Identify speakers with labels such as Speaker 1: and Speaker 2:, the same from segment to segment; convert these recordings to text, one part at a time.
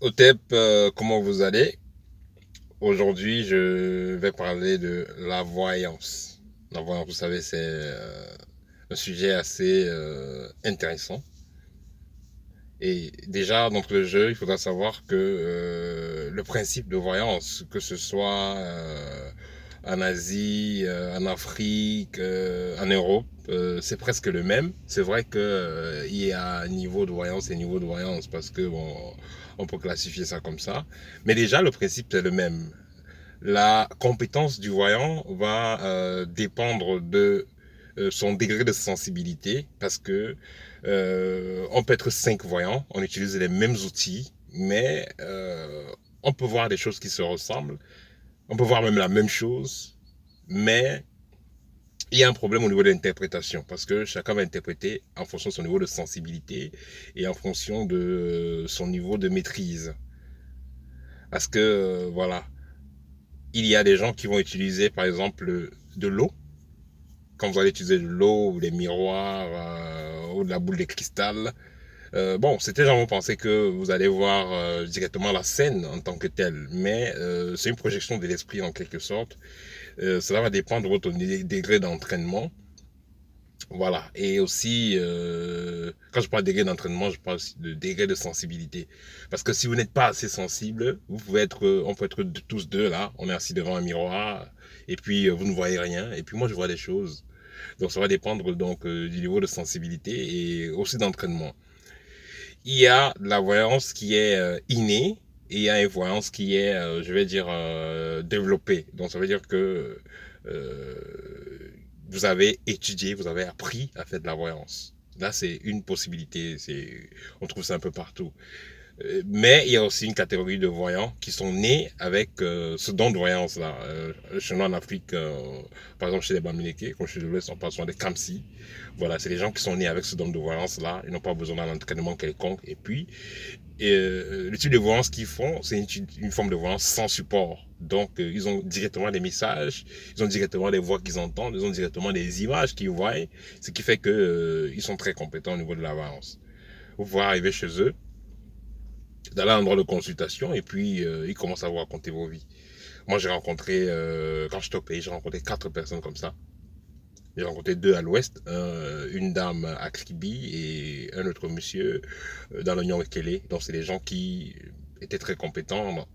Speaker 1: Otep, comment vous allez? Aujourd'hui, je vais parler de la voyance. La voyance, vous savez, c'est un sujet assez intéressant. Et déjà, d'entre le jeu, il faudra savoir que le principe de voyance, que ce soit en Asie, en Afrique, en Europe, c'est presque le même. C'est vrai que il y a niveau de voyance et niveau de voyance parce que bon, on peut classifier ça comme ça. Mais déjà, le principe c'est le même. La compétence du voyant va dépendre de son degré de sensibilité parce que on peut être cinq voyants, on utilise les mêmes outils, mais on peut voir des choses qui se ressemblent, on peut voir même la même chose, mais il y a un problème au niveau de l'interprétation parce que chacun va interpréter en fonction de son niveau de sensibilité et en fonction de son niveau de maîtrise. Parce que voilà, il y a des gens qui vont utiliser par exemple de l'eau. Quand vous allez utiliser de l'eau ou des miroirs ou de la boule de cristal, bon, c'était genre vous pensez que vous allez voir directement la scène en tant que telle, mais c'est une projection de l'esprit en quelque sorte. Cela va dépendre de votre degré d'entraînement. Voilà. Et aussi, quand je parle de degré d'entraînement, je parle aussi de degré de sensibilité. Parce que si vous n'êtes pas assez sensible, vous pouvez être, on peut être tous deux là, on est assis devant un miroir, et puis vous ne voyez rien, et puis moi je vois des choses. Donc ça va dépendre donc du niveau de sensibilité et aussi d'entraînement. Il y a la voyance qui est innée et il y a une voyance qui est, je vais dire, développée. Donc ça veut dire que euh, vous avez étudié, vous avez appris à faire de la voyance. Là, c'est une possibilité. On trouve ça un peu partout. Mais il y a aussi une catégorie de voyants qui sont nés avec ce don de voyance-là. Chez nous en Afrique, par exemple chez les Bamileke, comme chez l'Ouest, on parle souvent des Kamsi. Voilà, c'est des gens qui sont nés avec ce don de voyance-là. Ils n'ont pas besoin d'un entraînement quelconque. Et puis, le type de voyance qu'ils font, c'est une forme de voyance sans support. Donc, ils ont directement des messages, ils ont directement des voix qu'ils entendent, ils ont directement des images qu'ils voient, ce qui fait que ils sont très compétents au niveau de la voyance. Vous pouvez arriver chez eux, dans l'endroit de consultation, et puis ils commencent à vous raconter vos vies. Moi, j'ai rencontré, quand j'étais au pays, j'ai rencontré quatre personnes comme ça. J'ai rencontré deux à l'ouest, une dame à Kribi et un autre monsieur dans l'Oignon Mekele. Donc, c'est des gens qui étaient très compétents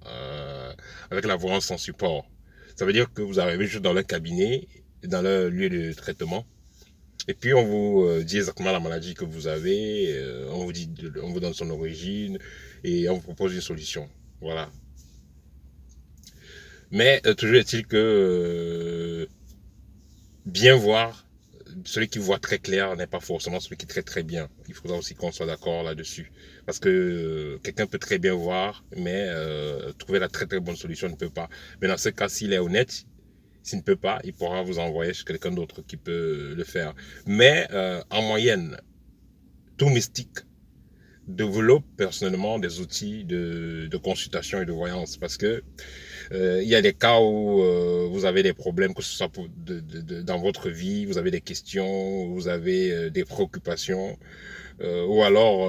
Speaker 1: avec la voix sans support. Ça veut dire que vous arrivez juste dans leur cabinet, dans leur lieu de traitement, et puis on vous dit exactement la maladie que vous avez, on vous donne son origine et on vous propose une solution. Voilà. Mais toujours est-il que bien voir, celui qui voit très clair n'est pas forcément celui qui traite très bien. Il faudra aussi qu'on soit d'accord là-dessus. Parce que quelqu'un peut très bien voir, mais trouver la très très bonne solution ne peut pas. Mais dans ce cas, s'il est honnête, s'il ne peut pas, il pourra vous envoyer chez quelqu'un d'autre qui peut le faire. Mais en moyenne, tout mystique développe personnellement des outils de consultation et de voyance parce que il y a des cas où vous avez des problèmes, que ce soit dans votre vie, vous avez des questions, vous avez des préoccupations, ou alors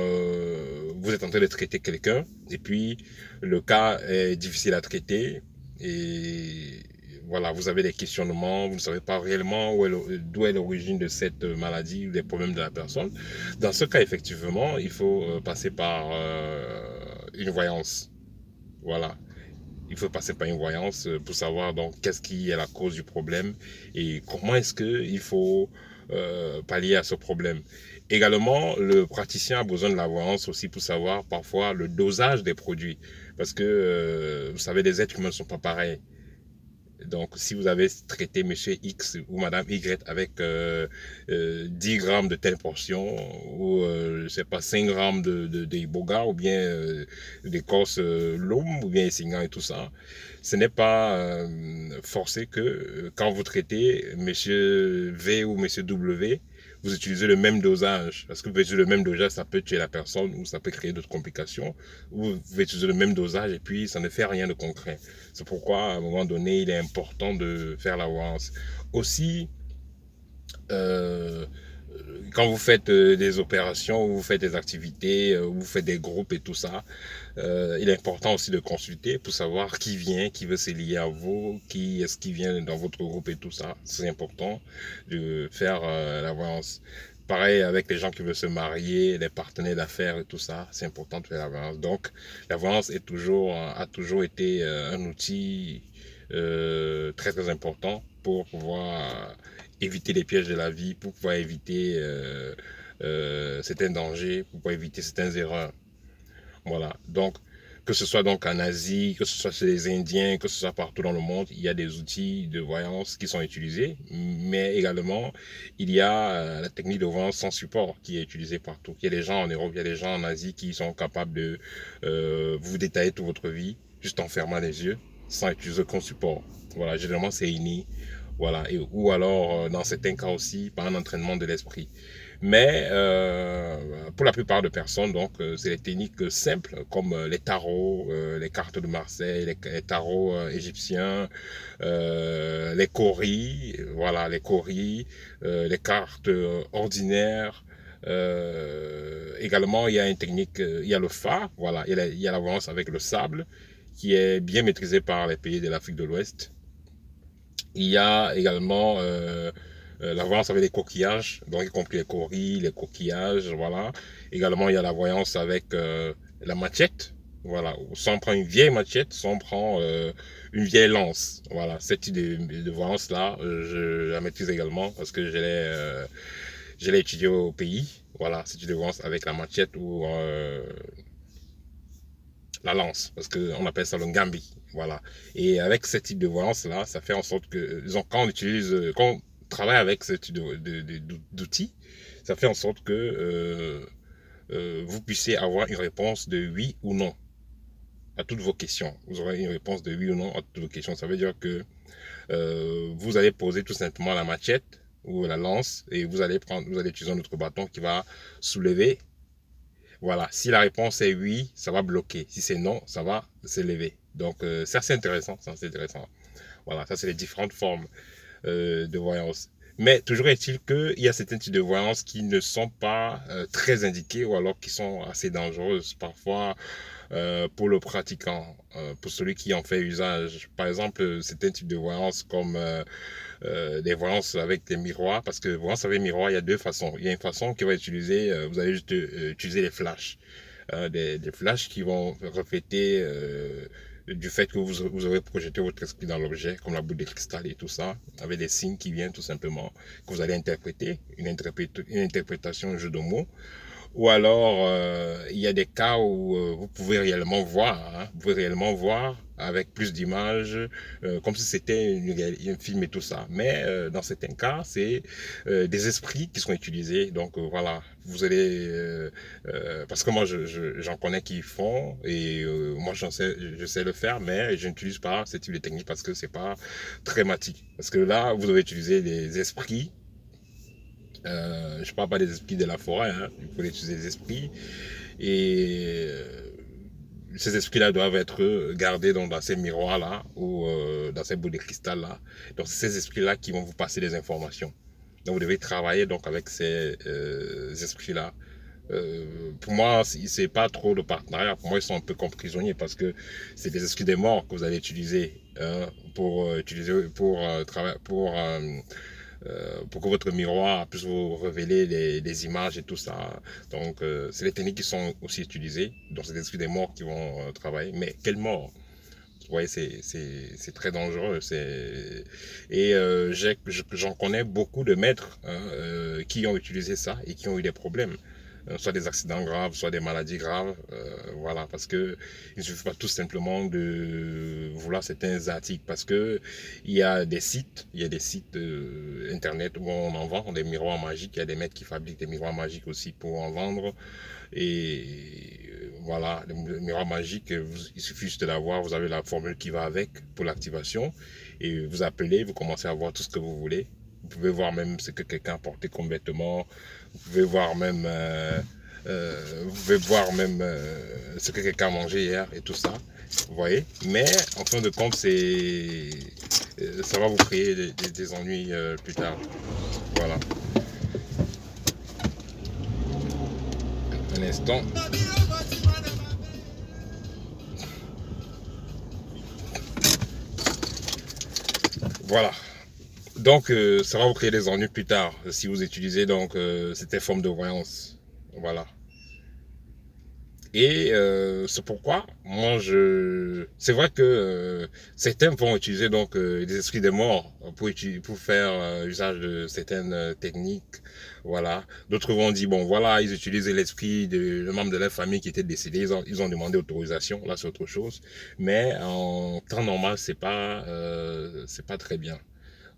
Speaker 1: vous êtes en train de traiter quelqu'un et puis le cas est difficile à traiter et voilà, vous avez des questionnements, vous ne savez pas réellement d'où est l'origine de cette maladie ou des problèmes de la personne. Dans ce cas, effectivement, il faut passer par une voyance. Voilà. Il faut passer par une voyance pour savoir donc qu'est-ce qui est la cause du problème et comment est-ce qu'il faut pallier à ce problème. Également, le praticien a besoin de la voyance aussi pour savoir parfois le dosage des produits. Parce que, vous savez, les êtres humains ne sont pas pareils. Donc, si vous avez traité monsieur X ou madame Y avec 10 grammes de telle portion, ou je sais pas, 5 grammes de iboga, ou bien d'écorce l'homme, ou bien essignan et tout ça, ce n'est pas forcé que quand vous traitez monsieur V ou monsieur W, vous utilisez le même dosage. Parce que vous pouvez utiliser le même dosage, ça peut tuer la personne ou ça peut créer d'autres complications. Ou vous pouvez utiliser le même dosage et puis ça ne fait rien de concret. C'est pourquoi, à un moment donné, il est important de faire la voyance. Aussi, euh, quand vous faites des opérations, vous faites des activités, vous faites des groupes et tout ça, il est important aussi de consulter pour savoir qui vient, qui veut se lier à vous, qui est-ce qui vient dans votre groupe et tout ça. C'est important de faire la voyance. Pareil avec les gens qui veulent se marier, les partenaires d'affaires et tout ça, c'est important de faire la voyance. Donc, la voyance a toujours été un outil très très important pour pouvoir éviter les pièges de la vie, pour pouvoir éviter certains dangers, pour pouvoir éviter certaines erreurs. Voilà. Donc, que ce soit donc en Asie, que ce soit chez les Indiens, que ce soit partout dans le monde, il y a des outils de voyance qui sont utilisés, mais également, il y a la technique de voyance sans support qui est utilisée partout. Il y a des gens en Europe, il y a des gens en Asie qui sont capables de vous détailler toute votre vie juste en fermant les yeux, sans utiliser aucun support. Voilà, généralement, c'est inné. Voilà, ou alors, dans certains cas aussi, par un entraînement de l'esprit. Mais pour la plupart des personnes, donc, c'est des techniques simples comme les tarots, les cartes de Marseille, les tarots égyptiens, les coris, voilà, les coris, les cartes ordinaires. Également, il y a une technique, il y a le fa, voilà, il y a la voyance avec le sable, qui est bien maîtrisé par les pays de l'Afrique de l'Ouest. Il y a également la voyance avec les coquillages, donc y compris les coris, les coquillages, voilà. Également, il y a la voyance avec la machette, voilà. Soit on prend une vieille machette, soit on prend une vieille lance, voilà. Cette type de voyance-là, je la maîtrise également parce que je l'ai étudié au pays, voilà. Cette type de voyance avec la machette ou la lance, parce qu'on appelle ça le Ngambi. Voilà. Et avec ce type de voyance-là, ça fait en sorte que, disons, quand on travaille avec ce type d'outils, ça fait en sorte que vous puissiez avoir une réponse de oui ou non à toutes vos questions. Vous aurez une réponse de oui ou non à toutes vos questions. Ça veut dire que vous allez poser tout simplement la machette ou la lance et vous allez utiliser un autre bâton qui va soulever. Voilà, si la réponse est oui, ça va bloquer. Si c'est non, ça va s'élever. Donc, c'est assez intéressant. C'est assez intéressant. Voilà, ça, c'est les différentes formes de voyance. Mais toujours est-il qu'il y a certains types de voyance qui ne sont pas très indiqués ou alors qui sont assez dangereuses parfois pour le pratiquant, pour celui qui en fait usage. Par exemple, certains types de voyance comme des voyances avec des miroirs, parce que voyance avec miroir, il y a deux façons. Il y a une façon qui va utiliser, vous allez juste utiliser les flashs, des flashs qui vont refléter du fait que vous aurez projeté votre esprit dans l'objet, comme la boule de cristal et tout ça, avec des signes qui viennent tout simplement, que vous allez interpréter, une interprétation, un jeu de mots. Ou alors, il y a des cas où vous pouvez réellement voir, hein, vous pouvez réellement voir avec plus d'images, comme si c'était un film et tout ça. Mais dans certains cas, c'est des esprits qui sont utilisés. Donc voilà, vous allez, parce que moi j'en connais qui font et moi je sais le faire, mais je n'utilise pas ce type de technique parce que c'est pas très matique. Parce que là, vous devez utiliser des esprits. Je parle pas des esprits de la forêt, hein. Il faut utiliser des esprits. Et ces esprits-là doivent être gardés donc, dans ces miroirs-là ou dans ces boules de cristal-là. Donc, c'est ces esprits-là qui vont vous passer des informations. Donc, vous devez travailler donc, avec ces esprits-là. Pour moi, c'est pas trop de partenariat. Pour moi, ils sont un peu comme prisonniers parce que c'est des esprits des morts que vous allez utiliser pour que votre miroir puisse vous révéler des images et tout ça. Donc, c'est les techniques qui sont aussi utilisées. Donc, c'est des esprits des morts qui vont travailler. Mais quelle mort? Vous voyez, c'est très dangereux. Et j'en connais beaucoup de maîtres hein, qui ont utilisé ça et qui ont eu des problèmes. Soit des accidents graves, soit des maladies graves. Voilà, parce que il ne suffit pas tout simplement de vouloir certains articles. Parce que il y a des sites internet où on en vend des miroirs magiques. Il y a des maîtres qui fabriquent des miroirs magiques aussi pour en vendre. Et voilà, le miroir magique, il suffit juste de l'avoir, vous avez la formule qui va avec pour l'activation. Et vous appelez, vous commencez à voir tout ce que vous voulez. Vous pouvez voir même ce que quelqu'un a porté comme vêtement. Vous pouvez voir même, ce que quelqu'un a mangé hier et tout ça. Vous voyez. Mais en fin de compte, ça va vous créer des ennuis plus tard. Voilà. Un instant. Voilà. Donc, ça va vous créer des ennuis plus tard si vous utilisez donc cette forme de voyance. Voilà. Et c'est pourquoi moi c'est vrai que certains vont utiliser donc des esprits des morts pour faire usage de certaines techniques, voilà. D'autres vont dire bon voilà, ils utilisent l'esprit de le membre de leur famille qui était décédé, ils ont demandé autorisation, là c'est autre chose. Mais en temps normal c'est pas très bien.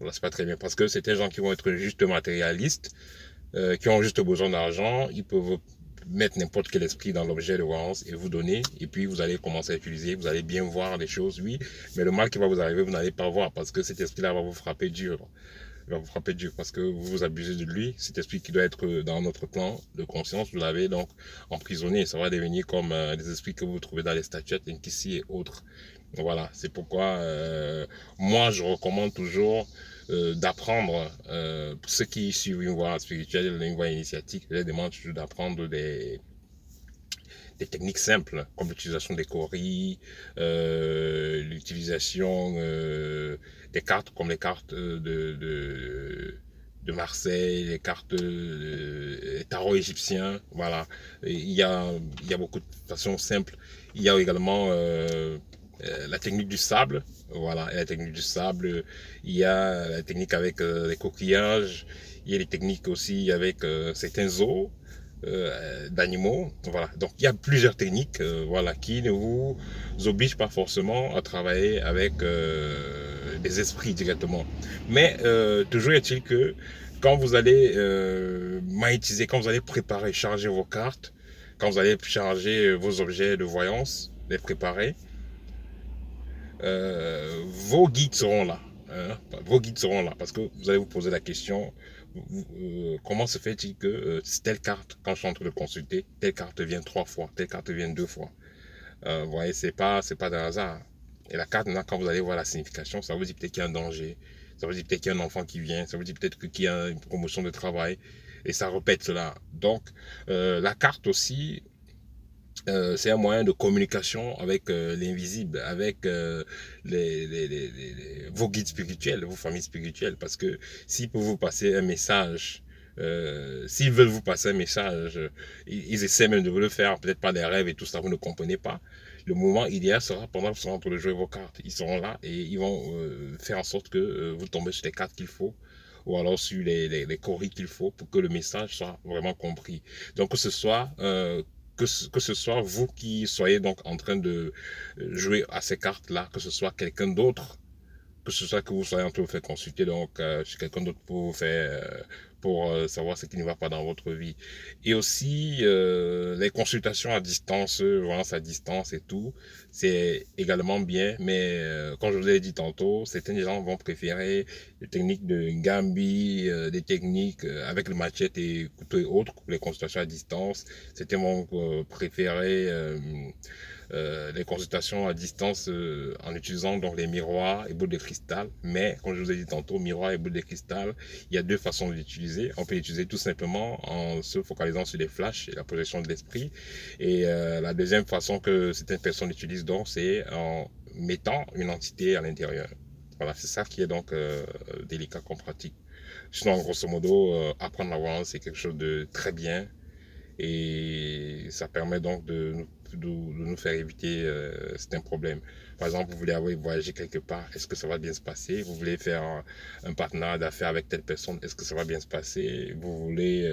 Speaker 1: Voilà, c'est pas très bien parce que c'est des gens qui vont être juste matérialistes, qui ont juste besoin d'argent, ils peuvent mettre n'importe quel esprit dans l'objet de voyance et vous donner, et puis vous allez commencer à utiliser, vous allez bien voir les choses, oui, mais le mal qui va vous arriver, vous n'allez pas voir parce que cet esprit-là va vous frapper dur. Il va vous frapper dur parce que vous vous abusez de lui. Cet esprit qui doit être dans notre plan de conscience, vous l'avez donc emprisonné. Ça va devenir comme des esprits que vous trouvez dans les statuettes, Inkisi et autres. Voilà, c'est pourquoi moi je recommande toujours d'apprendre, pour ceux qui suivent une voie spirituelle, une voie initiatique, je leur demande toujours d'apprendre des techniques simples, comme l'utilisation des coris, l'utilisation des cartes, comme les cartes de Marseille, les cartes tarot égyptien, voilà. Il y a beaucoup de façons simples. Il y a également la technique du sable, voilà, et la technique du sable, il y a la technique avec les coquillages, il y a les techniques aussi avec certains os d'animaux, voilà. Donc il y a plusieurs techniques, voilà, qui ne vous obligent pas forcément à travailler avec des esprits directement. Mais toujours est-il que quand vous allez magnétiser, quand vous allez préparer, charger vos cartes, quand vous allez charger vos objets de voyance, les préparer, vos guides seront là. Hein, vos guides seront là parce que vous allez vous poser la question comment se fait-il que telle carte, quand je suis en train de consulter, telle carte vient 3 fois, telle carte vient 2 fois. Vous voyez, c'est pas d'un hasard. Et la carte, maintenant, quand vous allez voir la signification, ça vous dit peut-être qu'il y a un danger, ça vous dit peut-être qu'il y a un enfant qui vient, ça vous dit peut-être qu'il y a une promotion de travail, et ça répète cela. Donc, la carte aussi, c'est un moyen de communication avec l'invisible, avec vos guides spirituels, vos familles spirituelles. Parce que s'ils peuvent vous passer un message, s'ils veulent vous passer un message, ils essaient même de vous le faire, peut-être par des rêves et tout ça, vous ne comprenez pas. Le moment idéal sera pendant que vous serez en train de jouer vos cartes. Ils seront là et ils vont faire en sorte que vous tombez sur les cartes qu'il faut ou alors sur les coris qu'il faut pour que le message soit vraiment compris. Donc que ce soit que ce soit vous qui soyez donc en train de jouer à ces cartes-là, que ce soit quelqu'un d'autre, que ce soit que vous soyez en train de vous faire consulter donc chez quelqu'un d'autre pour vous faire pour savoir ce qui ne va pas dans votre vie. Et aussi les consultations à distance, voilà, à distance et tout, c'est également bien, mais comme je vous ai dit tantôt, certains gens vont préférer des techniques de Gambi, des techniques avec le machette et couteau et autres, les consultations à distance. Certains vont préférer les consultations à distance en utilisant donc les miroirs et boules de cristal. Mais comme je vous ai dit tantôt, miroirs et boules de cristal, il y a deux façons de l'utiliser. On peut l'utiliser tout simplement en se focalisant sur les flashs et la projection de l'esprit. Et la deuxième façon que certaines personnes utilisent donc, c'est en mettant une entité à l'intérieur. Voilà, c'est ça qui est donc délicat comme pratique. Sinon, grosso modo, apprendre la voyance, c'est quelque chose de très bien et ça permet donc de nous faire éviter certains problèmes. Par exemple, vous voulez voyager quelque part, est-ce que ça va bien se passer? Vous voulez faire un partenariat d'affaires avec telle personne, est-ce que ça va bien se passer? Vous voulez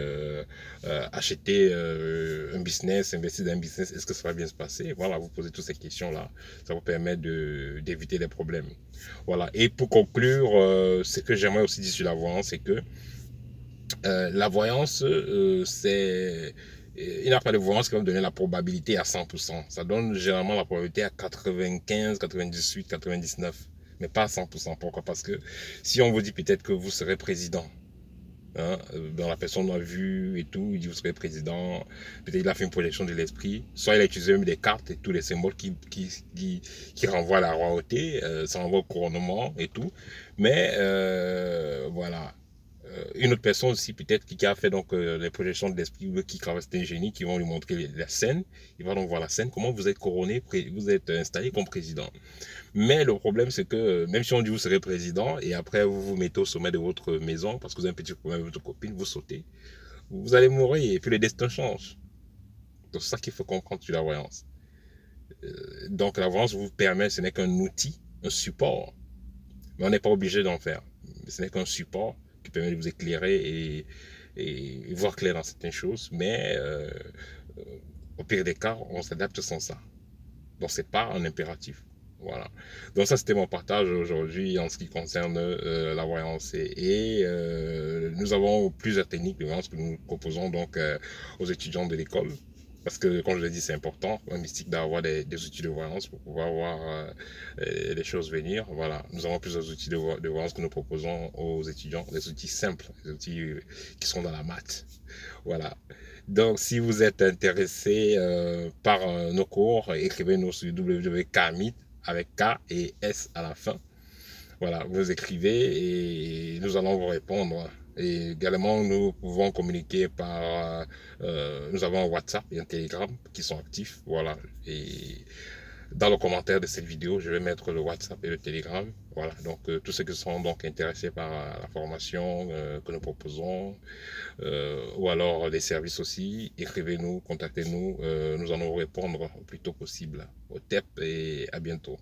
Speaker 1: acheter un business, investir dans un business, est-ce que ça va bien se passer? Voilà, vous posez toutes ces questions-là, ça vous permet d'éviter les problèmes. Voilà, et pour conclure, ce que j'aimerais aussi dire sur la voyance, c'est que la voyance, il n'y a pas de voyance qui va me donner la probabilité à 100%. Ça donne généralement la probabilité à 95, 98, 99, mais pas à 100%. Pourquoi? Parce que si on vous dit peut-être que vous serez président, hein, dans la personne a vu et tout, il dit vous serez président, peut-être il a fait une projection de l'esprit, soit il a utilisé même des cartes et tous les symboles qui renvoient à la royauté, ça renvoie au couronnement et tout, mais voilà. une autre personne aussi peut-être qui a fait donc les projections de l'esprit, ou qui travaille, c'est un génie, qui vont lui montrer la scène. Il va donc voir la scène, comment vous êtes couronné, vous êtes installé comme président. Mais le problème, c'est que même si on dit vous serez président et après vous vous mettez au sommet de votre maison parce que vous avez un petit problème avec votre copine, vous sautez, vous allez mourir et puis le destin change. Donc c'est ça qu'il faut comprendre sur la voyance. Donc la voyance vous permet, ce n'est qu'un outil, un support, mais on n'est pas obligé d'en faire. Ce n'est qu'un support qui permet de vous éclairer et voir clair dans certaines choses, mais au pire des cas, on s'adapte sans ça. Donc c'est pas un impératif. Voilà. Donc ça, c'était mon partage aujourd'hui en ce qui concerne la voyance. Nous avons plusieurs techniques de voyance que nous proposons donc aux étudiants de l'école. Parce que, comme je l'ai dit, c'est important, un mystique, d'avoir des outils de voyance pour pouvoir voir les choses venir. Voilà. Nous avons plusieurs outils de voyance que nous proposons aux étudiants, des outils simples, des outils qui sont dans la maths. Voilà. Donc, si vous êtes intéressé par nos cours, écrivez-nous sur www.kmit avec K et S à la fin. Voilà, vous écrivez et nous allons vous répondre. Et également, nous pouvons communiquer par... nous avons un WhatsApp et un Telegram qui sont actifs. Voilà. Et dans le commentaire de cette vidéo, je vais mettre le WhatsApp et le Telegram. Voilà, donc tous ceux qui sont donc intéressés par la formation que nous proposons, ou alors les services aussi, écrivez-nous, contactez-nous, nous allons vous répondre au plus tôt possible. Au TEP et à bientôt.